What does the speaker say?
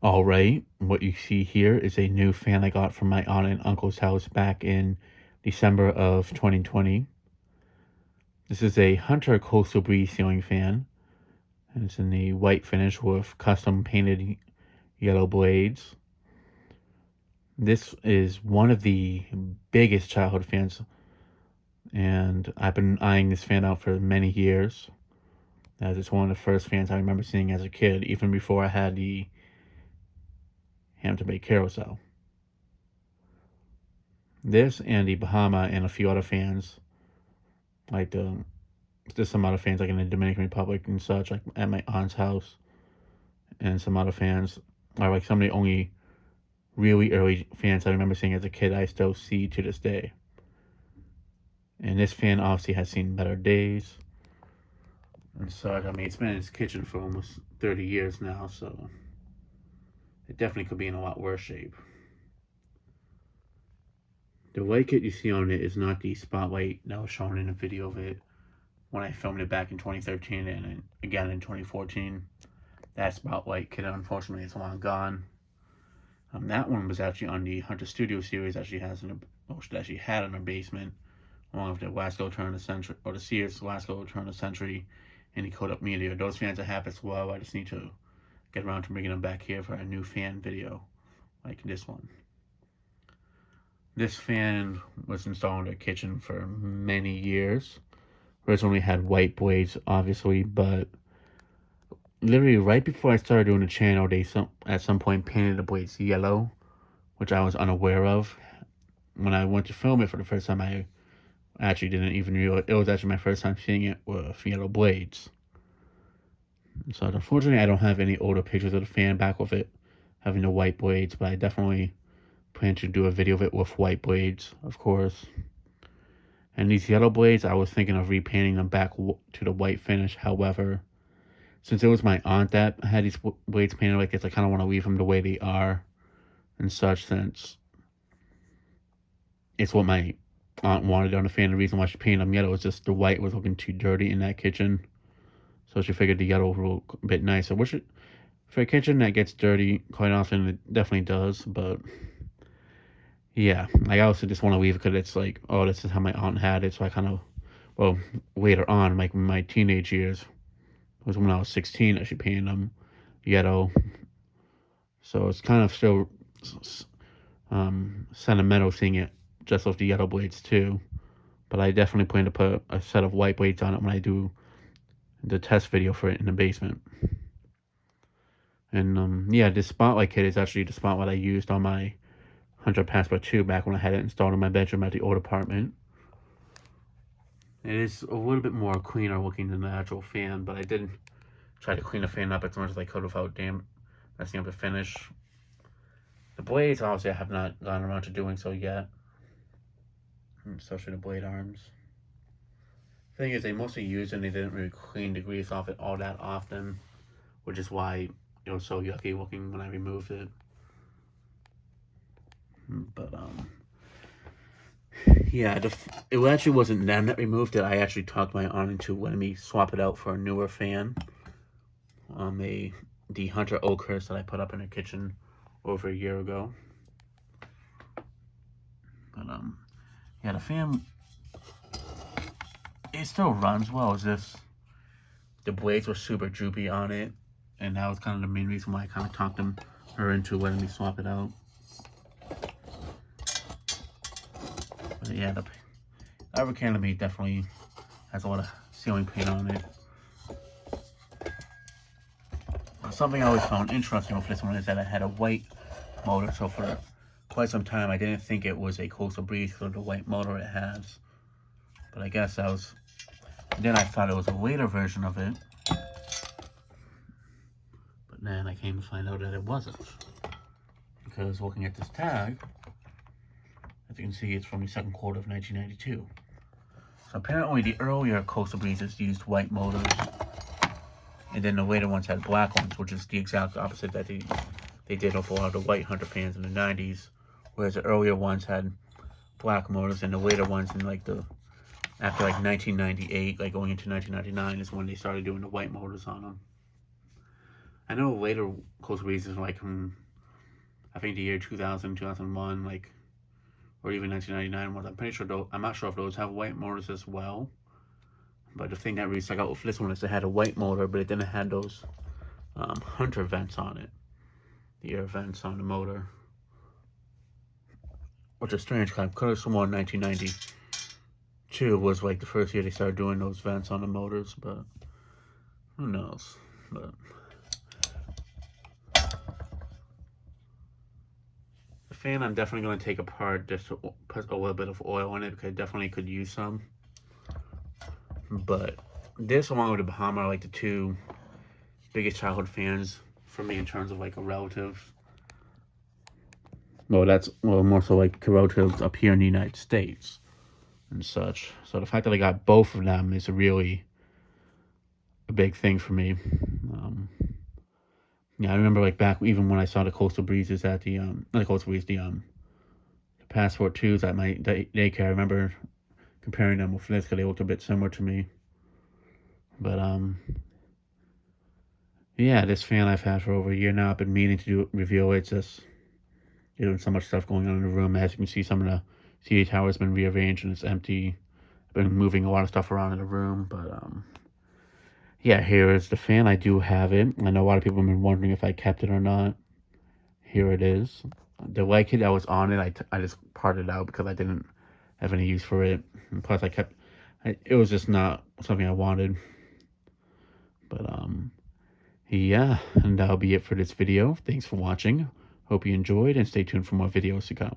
Alright, what you see here is a new fan I got from my aunt and uncle's house back in December of 2020. This is a Hunter Oakhurst ceiling fan, and it's in the white finish with custom painted yellow blades. This is one of the biggest childhood fans, and I've been eyeing this fan out for many years, as it's one of the first fans I remember seeing as a kid, even before I had the Hampton Bay carousel. This and the Bahama and a few other fans, like there's some other fans like in the Dominican Republic and such, like at my aunt's house, and some other fans are like some of the only really early fans I remember seeing as a kid I still see to this day. And this fan obviously has seen better days and such. I mean, it's been in his kitchen for almost 30 years now, so it definitely could be in a lot worse shape. The white kit you see on it is not the spotlight that was shown in a video of it when I filmed it back in 2013 and again in 2014. That spotlight kit, unfortunately, is long gone. That one was actually on the Hunter Studio series that she had in her basement, along with the Lasco Turn of the Century, or the Sears Lasco Turn of the Century, and the Codeo Meteor. Those fans I have as well. I just need to get around to bringing them back here for a new fan video, like this one. This fan was installed in the kitchen for many years. Originally had white blades, obviously, but literally right before I started doing the channel, they at some point painted the blades yellow, which I was unaware of. When I went to film it for the first time, I actually didn't even realize it was actually my first time seeing it with yellow blades. So unfortunately, I don't have any older pictures of the fan back with it having the white blades, but I definitely plan to do a video of it with white blades, of course. And these yellow blades, I was thinking of repainting them back to the white finish. However, since it was my aunt that had these blades painted like this, I kind of want to leave them the way they are and such, since it's what my aunt wanted on the fan. The reason why she painted them yellow was just the white was looking too dirty in that kitchen. So she figured the yellow would look a bit nicer. Which, for a kitchen that gets dirty quite often, it definitely does. But yeah, I also just want to leave it because it's like, oh, this is how my aunt had it. So I kind of, well, later on, like in my teenage years, it was when I was 16 that she painted them yellow. So it's kind of still sentimental seeing it just with the yellow blades too. But I definitely plan to put a set of white blades on it when I do the test video for it in the basement. And yeah, this spotlight kit is actually the spotlight I used on my Hunter Passport 2 back when I had it installed in my bedroom at the old apartment. It is a little bit more cleaner looking than the actual fan, but I did try to clean the fan up as much as I could without messing up the finish. The blades, obviously, I have not gotten around to doing so yet, especially the blade arms. The thing is, they mostly used and they didn't really clean the grease off it all that often, which is why it was so yucky looking when I removed it. But yeah, it actually wasn't them that removed it. I actually talked my aunt into letting me swap it out for a newer fan. The Hunter Oakhurst that I put up in the kitchen over a year ago. But yeah, the fan, it still runs well. It's just the blades were super droopy on it, and that was kind of the main reason why I kind of talked her into letting me swap it out. But yeah, the Ever Canopy definitely has a lot of ceiling paint on it. Something I always found interesting with this one is that it had a white motor, so for quite some time I didn't think it was a Coastal Breeze for the white motor it has. But I guess that was, then I thought it was a later version of it. But then I came to find out that it wasn't. Because looking at this tag, as you can see, it's from the second quarter of 1992. So apparently the earlier Coastal Breezes used white motors, and then the later ones had black ones, which is the exact opposite that they did with a lot of the white Hunter fans in the 90s. Whereas the earlier ones had black motors, and the later ones in like after like 1998, like going into 1999 is when they started doing the white motors on them. I know later coastal breezes like I think the year 2000, 2001, like, or even 1999 was. I'm pretty sure those, I'm not sure if those have white motors as well. But the thing that really stuck out with this one is it had a white motor, but it didn't have those Hunter vents on it, the air vents on the motor, which is strange because I could have sworn 1992 was like the first year they started doing those vents on the motors, but who knows? But the fan I'm definitely going to take apart just to put a little bit of oil in it because it definitely could use some. But this, along with the Bahama, are like the two biggest childhood fans for me in terms of like a relative. Well, that's more so like relatives up here in the United States and such. So the fact that I got both of them is really a big thing for me. Yeah, I remember like back even when I saw the coastal breezes at the not the coastal breeze, the passport twos at my daycare. I remember comparing them with this because they looked a bit similar to me. But yeah, this fan I've had for over a year now. I've been meaning to review it. It's just there's so much stuff going on in the room. As you can see, some of the CD tower has been rearranged and it's empty. I've been moving a lot of stuff around in the room, but yeah, here is the fan. I do have it. I know a lot of people have been wondering if I kept it or not. Here it is. The light kit that was on it, I just parted out because I didn't have any use for it. And plus, it was just not something I wanted. But yeah, and that'll be it for this video. Thanks for watching. Hope you enjoyed, and stay tuned for more videos to come.